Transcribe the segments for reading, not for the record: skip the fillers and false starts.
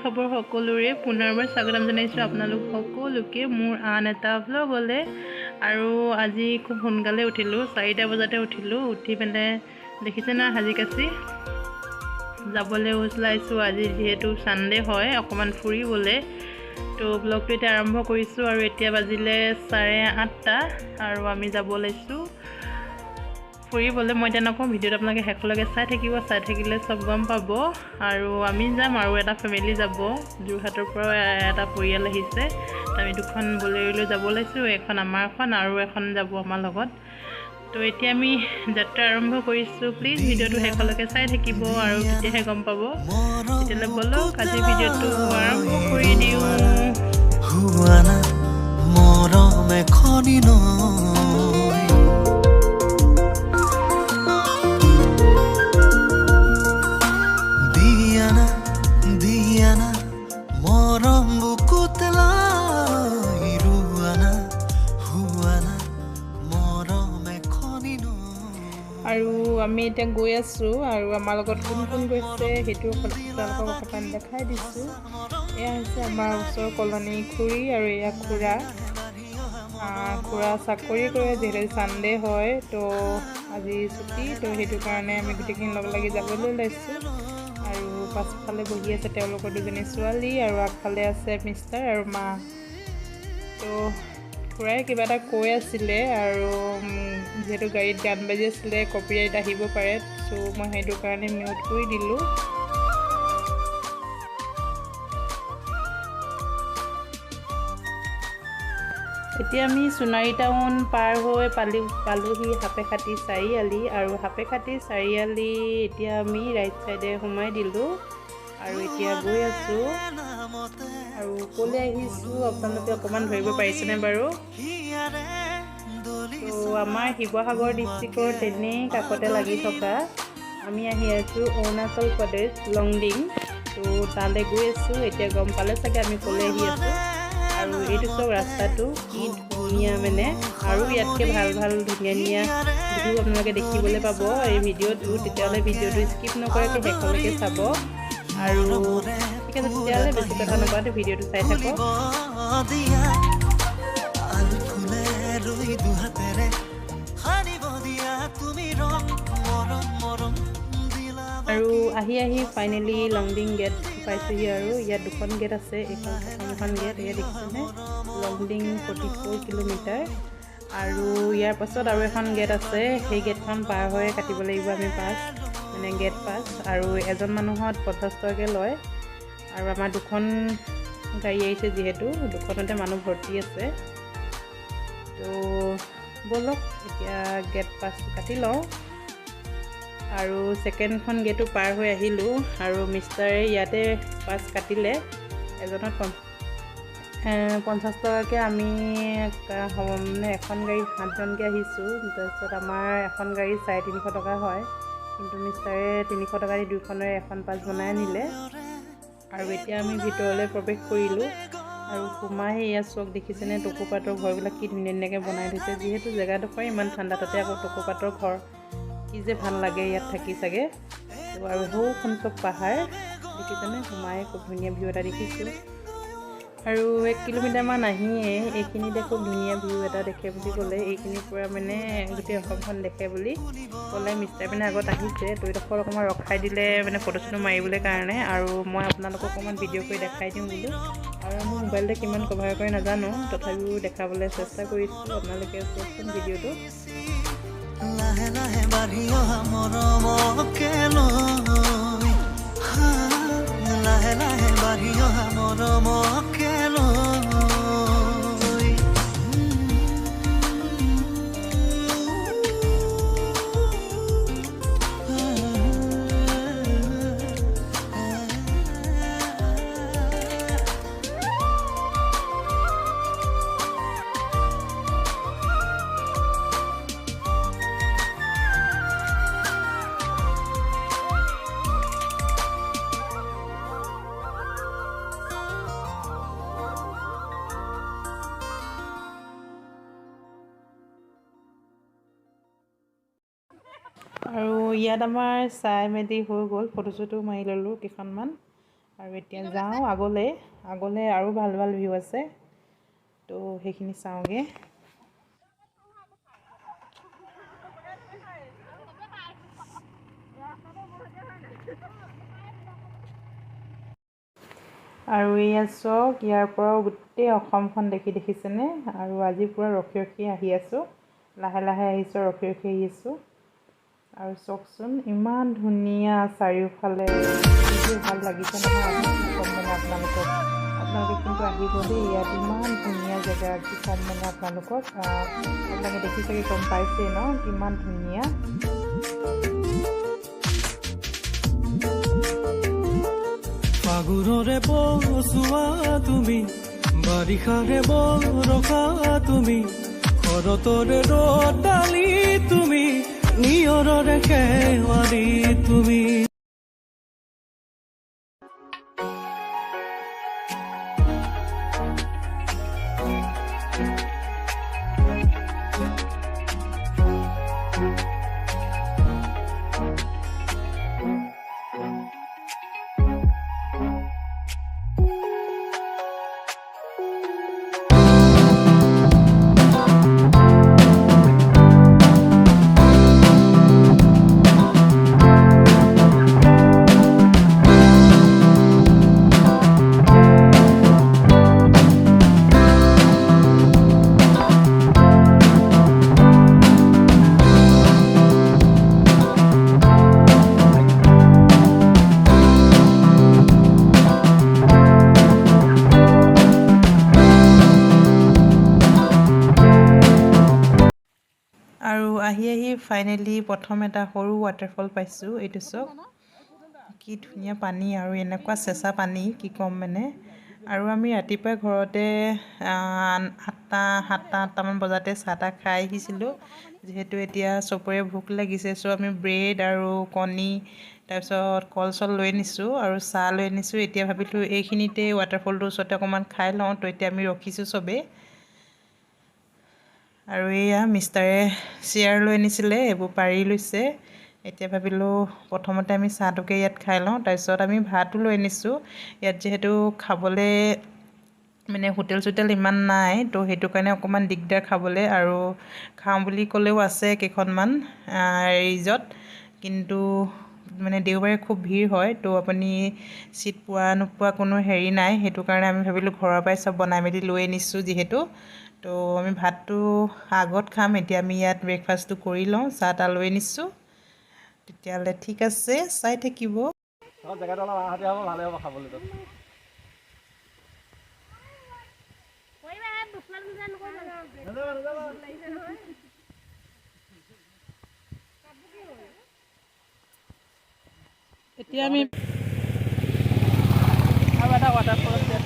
খবৰ সকলোৰে পুনৰবাৰ স্বাগতম জনাইছোঁ আপোনালোক সকলোকে মোৰ আন এটা ব্লগলে। আৰু আজি খুব সোনকালে উঠিলোঁ, 4টা বজাতে উঠিলোঁ। উঠি পেলাই দেখিছে না সাজি কাচি যাবলৈ ওলাইছোঁ। আজি যিহেতু ছানডে হয়, অকণমান ফুৰিবলৈ। তো ব্লগটো এতিয়া আৰম্ভ কৰিছোঁ আৰু এতিয়া বাজিলে 8:30 আৰু আমি যাব ওলাইছোঁ ফুৰিবলৈ। মই এতিয়া নকওঁ, ভিডিঅ'ত আপোনালোকে শেষলৈকে চাই থাকিব, চাই থাকিলে চব গম পাব। আৰু আমি যাম, আৰু এটা ফেমিলি যাব, যোৰহাটৰ পৰা এটা পৰিয়াল আহিছে। আমি 2খন বলেৰোলৈ যাব ওলাইছোঁ, এখন আমাৰখন আৰু এখন যাব আমাৰ লগত। তো এতিয়া আমি যাত্ৰা আৰম্ভ কৰিছোঁ। প্লিজ ভিডিঅ'টো শেষলৈকে চাই থাকিব আৰু তেতিয়াহে গম পাব। তেতিয়াহ'লে বলক আজি ভিডিঅ'টো আৰম্ভ কৰি দিওঁ। আৰু আমি এতিয়া গৈ আছোঁ, আৰু আমাৰ লগত কোন কোন গৈছে সেইটো তেওঁলোকক অকণমান দেখাই দিছোঁ। এয়া হৈছে আমাৰ ওচৰৰ কলনী খুৰী, আৰু এয়া খুৰা চাকৰি কৰে, যিহেতু ছানডে হয়। তো আজি ছুটি, তো সেইটো কাৰণে আমি গোটেইখিনি লগ লাগি যাবলৈ ওলাইছোঁ। আৰু পাছফালে বহি আছে তেওঁলোকৰ 2জনী ছোৱালী, আৰু আগফালে আছে মিষ্টাৰ আৰু মা। তো খুৰাই কিবা এটা কৈ আছিলে, আৰু যিহেতু গাড়ীত গান বাজি আছিলে, কপিৰাইট আহিব পাৰে। চ' মই সেইটো কাৰণে মিউট কৰি দিলোঁ। এতিয়া আমি সোণাৰী টাউন পাৰ হৈ পালোহি সাপেখাতি চাৰিআলি, আৰু সাপেখাতি চাৰিআলি এতিয়া আমি ৰাইট চাইডে সোমাই দিলোঁ, আৰু এতিয়া গৈ আছোঁ। আৰু ক'লৈ আহিছোঁ আপোনালোকে অকণমান ধৰিব পাৰিছেনে বাৰু? তো আমাৰ শিৱসাগৰ ডিষ্ট্ৰিক্টৰ তেনেই কাষতে লাগি থকা আমি আহি আছোঁ অৰুণাচল প্ৰদেশ লংডিং। তো তালৈ গৈ আছোঁ। এতিয়া গম পালে চাগে আমি ক'লৈ আহি আছোঁ। আৰু এইটো চাওক ৰাস্তাটো কি ধুনীয়া, মানে আৰু ইয়াতকৈ ভাল ধুনীয়া ভিডিঅ' আপোনালোকে দেখিবলৈ পাব এই ভিডিঅ'টো। তেতিয়াহ'লে ভিডিঅ'টো স্কিপ নকৰাকৈ শেষলৈকে চাব। আৰু ঠিক আছে, তেতিয়াহ'লে বেছি কথা নকওঁতে ভিডিঅ'টো চাই থাকক। আৰু আহি ফাইনেলি লংডিং গেট পাইছোঁহি। আৰু ইয়াত 2খন গেট আছে, এইখন প্ৰথমখন গেট, এয়া দেখিছেনে, লংডিং 44 কিলোমিটাৰ। আৰু ইয়াৰ পাছত আৰু এখন গেট আছে, সেই গেটখন পাৰ হৈ কাটিব লাগিব আমি পাছ, মানে গেট পাছ। আৰু এজন মানুহত 50 টকাকৈ লয়। আৰু আমাৰ 2খন গাড়ী আহিছে, যিহেতু 2খনতে মানুহ ভৰ্তি আছে। তো ব'লক এতিয়া গেট পাছটো কাটি লওঁ। আৰু ছেকেণ্ডখন গেটো পাৰ হৈ আহিলোঁ, আৰু মিষ্টাৰে ইয়াতে পাছ কাটিলে। এজনত 50 টকাকৈ। আমি মানে এখন গাড়ীত 7জনকৈ আহিছোঁ। তাৰপিছত আমাৰ এখন গাড়ী 350 টকা হয়, কিন্তু মিষ্টাৰে 300 টকা দি 2খনেৰে এখন পাছ বনাই আনিলে। আৰু এতিয়া আমি ভিতৰলৈ প্ৰৱেশ কৰিলোঁ। আৰু সোমাই এয়া চক দেখিছেনে, টকৌপাতৰ ঘৰবিলাক কি ধুনীয়াকৈ বনাই থৈছে। যিহেতু জেগাডোখৰ ইমান ঠাণ্ডা, তাতে আকৌ টকৌপাতৰ ঘৰ, কি যে ভাল লাগে ইয়াত থাকি চাগে। তো আৰু সৌখন চব পাহাৰ দেখিছেনে, সোমাই খুব ধুনীয়া ভিউ এটা দেখিছোঁ। আৰু 1 কিলোমিটাৰমান আহিয়ে এইখিনিতে খুব ধুনীয়া ভিউ এটা দেখে বুলি ক'লে। এইখিনিৰ পৰা মানে গোটেই অসমখন দেখে বুলি ক'লে। মিষ্টাৰ মানে আগত আহিছে, তো এইডোখৰ অকণমান ৰখাই দিলে মানে ফটো চটো মাৰিবলৈ কাৰণে। আৰু মই আপোনালোকক অকণমান ভিডিঅ' কৰি দেখাই দিওঁ বোলো। আৰু মোৰ মোবাইলতে কিমান কভাৰ কৰে নাজানো, তথাপিও দেখাবলৈ চেষ্টা কৰিছোঁ। আপোনালোকে চাওকচোন ভিডিঅ'টো। লাহে লাহে বাঢ়ি অহা মৰমকে লৈ, লাহে লাহে বাঢ়ি অহা মৰমকে লৈ। আৰু ইয়াত আমাৰ চাই মেলি হৈ গ'ল, ফটো চটো মাৰি ল'লোঁ কেইখনমান। আৰু এতিয়া যাওঁ আগলৈ আৰু ভাল ভাল ভিউ আছে, তো সেইখিনি চাওঁগৈ। আৰু এয়া চাওক, ইয়াৰ পৰাও গোটেই অসমখন দেখিছেনে? আৰু আজি পূৰা ৰখি আহি আছোঁ, লাহে লাহে আহিছোঁ, ৰখি আহি আছোঁ। আৰু চাওকচোন ইমান ধুনীয়া চাৰিওফালে, ভাল লাগিছে নহয়। কি ক'ম মানে আপোনালোকে কিন্তু আহিব দেই, ইয়াত ইমান ধুনীয়া জেগা, কি ক'ম মানে আপোনালোকে দেখি চাগে গম পাইছেই ন কিমান ধুনীয়া। ফাগুনৰে বসুৱা তুমি, বাৰিষাৰে বৰষা তুমি, শৰতৰে ৰ'দালি তুমি, নিয়ৰৰে শেৱালি তুমি। আৰু আহি ফাইনেলি প্ৰথম এটা সৰু ৱাটাৰফল পাইছোঁ। এইটো চাওক কি ধুনীয়া পানী, আৰু এনেকুৱা চেঁচা পানী, কি ক'ম মানে। আৰু আমি ৰাতিপুৱা ঘৰতে 7টা-8টামান বজাতে চাহ তাহ খাই আহিছিলোঁ, যিহেতু এতিয়া চবৰে ভোক লাগিছে। চ' আমি ব্ৰেড আৰু কণী, তাৰপিছত কল চল লৈ নিছোঁ আৰু চাহ লৈ নিছোঁ। এতিয়া ভাবিলোঁ এইখিনিতে ৱাটাৰফলটোৰ ওচৰতে অকণমান খাই লওঁ, তো এতিয়া আমি ৰখিছোঁ চবেই। আৰু এয়া মিষ্টাৰে চেয়াৰ লৈ আনিছিলে, এইবোৰ পাৰি লৈছে। এতিয়া ভাবিলোঁ প্ৰথমতে আমি চাহটোকে ইয়াত খাই লওঁ, তাৰপিছত আমি ভাতো লৈ আনিছোঁ। ইয়াত যিহেতু খাবলৈ মানে হোটেল চোটেল ইমান নাই, তো সেইটো কাৰণে অকণমান দিগদাৰ খাবলৈ। আৰু খাওঁ বুলি ক'লেও আছে কেইখনমান ৰিজৰ্ট, কিন্তু মানে দেওবাৰে খুব ভিৰ হয়, তো আপুনি চিট পোৱা নোপোৱা কোনো হেৰি নাই। সেইটো কাৰণে আমি ভাবিলোঁ ঘৰৰ পৰাই চব বনাই মেলি লৈ আনিছোঁ যিহেতু, তো আমি ভাতটো আগত খাম। এতিয়া আমি ইয়াত ব্ৰেকফাষ্টটো কৰি লওঁ, চাহ তাহ লৈ আনিছোঁ। তেতিয়াহ'লে ঠিক আছে, চাই থাকিব। জেগাটো অলপ আহতে হ'ব, ভালে হ'ব খাবলৈ। এতিয়া আমি আৰু এটা ৱাটাৰফল আছে।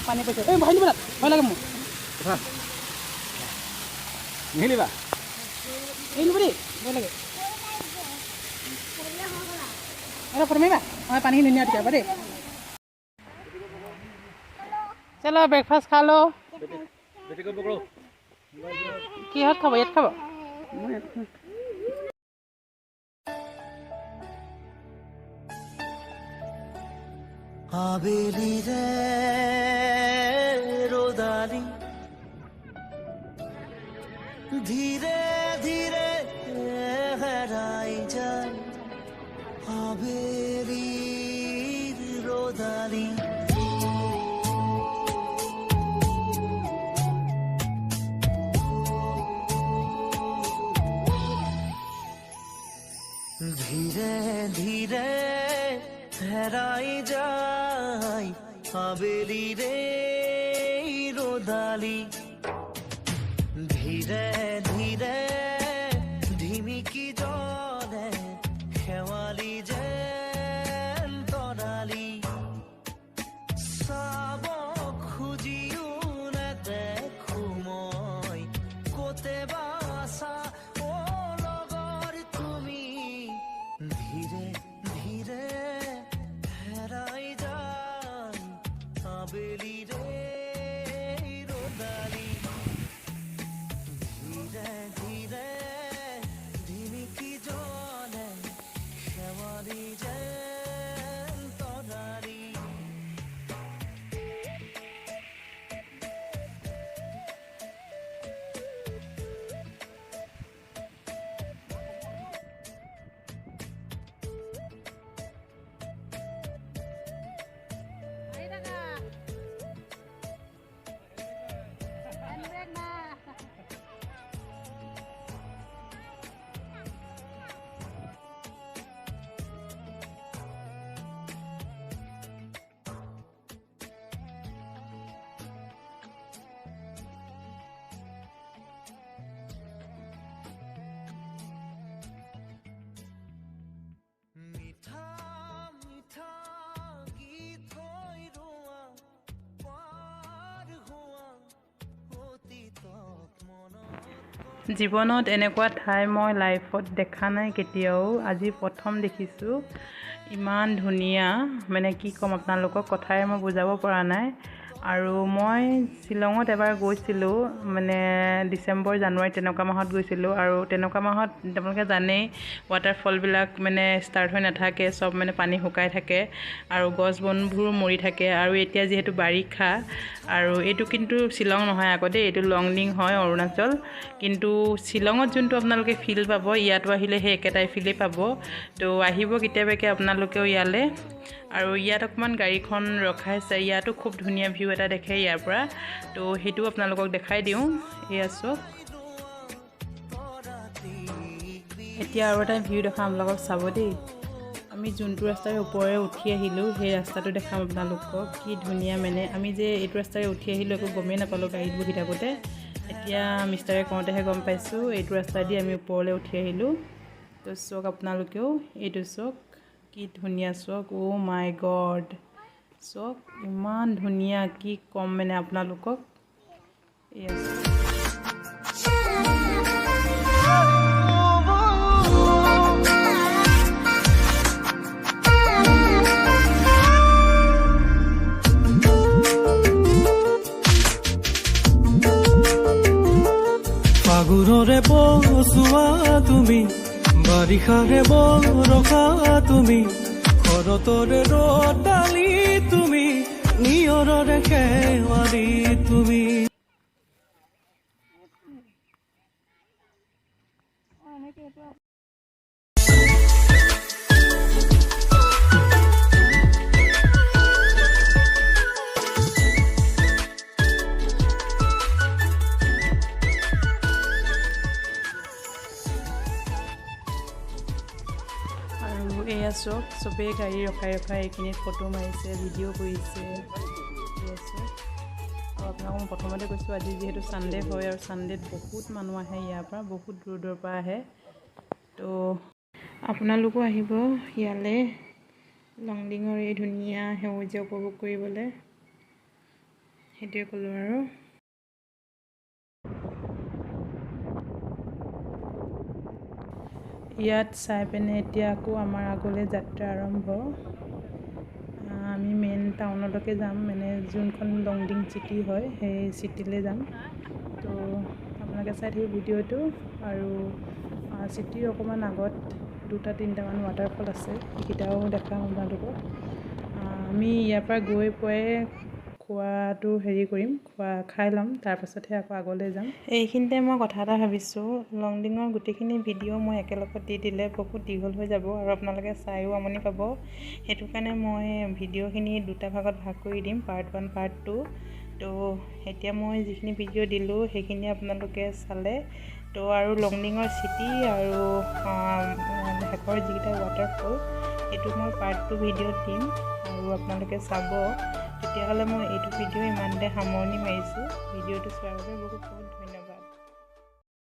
পানী পাইছে, এই ভয় নিবা, ভয় লাগে মোৰ। নিহিলিবা এই নিব দেই, ভয় লাগে। আৰু ফটো মাৰিবা, মই পানী ধুনীয়া উঠিব দেই। চলো ব্ৰেকফাষ্ট খা লো। কিহত খাব? ইয়াত খাব? আবেলি রে রোদালি ধীরে ধীরে হেরাই যায়, আবেলির রোদালি। ধীরে ধীরে হেরাই যায়, আবেলি রে রোদালি। ধীরে ধীরে ঢিমিকি জলে খেৱালি যেন তৰালি। চাব খুজিও নেদেখো মই, ক'তে বাছা অ লগৰ তুমি। ধীৰে ধীৰে হেৰাই যায়, জীৱনত এনেকুৱা ঠাই মই লাইফত দেখা নাই কেতিয়াও, আজি প্ৰথম দেখিছোঁ। ইমান ধুনীয়া, মানে কি ক'ম আপোনালোকক, কথাৰে মই বুজাব পৰা নাই। আৰু মই শ্বিলঙত এবাৰ গৈছিলোঁ, মানে ডিচেম্বৰ জানুৱাৰী তেনেকুৱা মাহত গৈছিলোঁ। আৰু তেনেকুৱা মাহত আপোনালোকে জানেই ৱাটাৰফলবিলাক মানে ষ্টাৰ্ট হৈ নাথাকে, চব মানে পানী শুকাই থাকে আৰু গছ বনবোৰো মৰি থাকে। আৰু এতিয়া যিহেতু বাৰিষা, আৰু এইটো কিন্তু শ্বিলং নহয় আকৌ দেই, এইটো লংডিং হয়, অৰুণাচল। কিন্তু শ্বিলঙত যোনটো আপোনালোকে ফিল পাব, ইয়াতো আহিলে সেই একেটাই ফিলেই পাব। তো আহিব কেতিয়াবাকৈ আপোনালোকেও ইয়ালৈ। আৰু ইয়াত অকণমান গাড়ীখন ৰখাইছে, ইয়াতো খুব ধুনীয়া ভিউ এটা দেখে ইয়াৰ পৰা। তো সেইটো আপোনালোকক দেখাই দিওঁ। এয়া চাওক, এতিয়া আৰু এটা ভিউ দেখাম আপোনালোকক, চাব দেই। আমি যোনটো ৰাস্তাৰে ওপৰে উঠি আহিলোঁ, সেই ৰাস্তাটো দেখাম আপোনালোকক। কি ধুনীয়া, মানে আমি যে এইটো ৰাস্তাৰে উঠি আহিলোঁ একো গমেই নাপালোঁ গাড়ীত বহি থাকোঁতে। এতিয়া মিষ্টাৰে কওঁতেহে গম পাইছোঁ এইটো ৰাস্তা দি আমি ওপৰলৈ উঠি আহিলোঁ। তো চাওক আপোনালোকেও, এইটো চাওক কি ধুনীয়া, চাওক। অ' মাই গড, চাওক ইমান ধুনীয়া, কি ক'ম মানে আপোনালোকক। এয়া ফাগুনৰে বসুৱা তুমি, বাৰিষাৰে বৰষা তুমি, শৰতৰে ৰ'দালি তুমি, নিয়ৰৰে শেৱালি তুমি। আৰু এয়া চাওক, চবেই গাড়ী ৰখাই ৰখাই এইখিনিত ফটো মাৰিছে, ভিডিঅ' কৰিছে। এয়া চাওক। আৰু আপোনালোকক মই প্ৰথমতে কৈছোঁ, আজি যিহেতু ছানডে হয়, আৰু ছানডেত বহুত মানুহ আহে ইয়াৰ পৰা, বহুত দূৰ দূৰৰ পৰা আহে। তো আপোনালোকো আহিব ইয়ালৈ, লংডিঙৰ এই ধুনীয়া সেউজীয়া উপভোগ কৰিবলৈ। সেইটোৱে ক'লোঁ আৰু। ইয়াত চাই পিনে এতিয়া আকৌ আমাৰ আগলৈ যাত্ৰা আৰম্ভ। আমি মেইন টাউনলৈকে যাম, মানে যোনখন লংডিং চিটি হয় সেই চিটিলৈ যাম। তো আপোনালোকে চাই থাকিব ভিডিঅ'টো। আৰু চিটিৰ অকণমান আগত 2-3টামান ৱাটাৰফল আছে, সেইকেইটাও দেখাম আপোনালোকক। আমি ইয়াৰ পৰা গৈ পোৱাই খোৱাটো হেৰি কৰিম, খাই ল'ম, তাৰপাছতহে আকৌ আগলৈ যাম। এইখিনিতে মই কথা এটা ভাবিছোঁ, লংডিঙৰ গোটেইখিনি ভিডিঅ' মই একেলগত দি দিলে বহুত দীঘল হৈ যাব আৰু আপোনালোকে চাইও আমনি পাব। সেইটো কাৰণে মই ভিডিঅ'খিনি দুটা ভাগত ভাগ কৰি দিম, পাৰ্ট 1 পাৰ্ট 2। তো এতিয়া মই যিখিনি ভিডিঅ' দিলোঁ সেইখিনি আপোনালোকে চালে। তো আৰু লংডিঙৰ চিটি আৰু শেষৰ যিকেইটা ৱাটাৰফল, সেইটো মই পাৰ্ট 2 ভিডিঅ'ত দিম আৰু আপোনালোকে চাব। তেতিয়াহ'লে মই এইটো ভিডিঅ' ইমানতে সামৰণি মাৰিছোঁ। ভিডিঅ'টো চোৱাৰ বাবে বহুত বহুত ধন্যবাদ।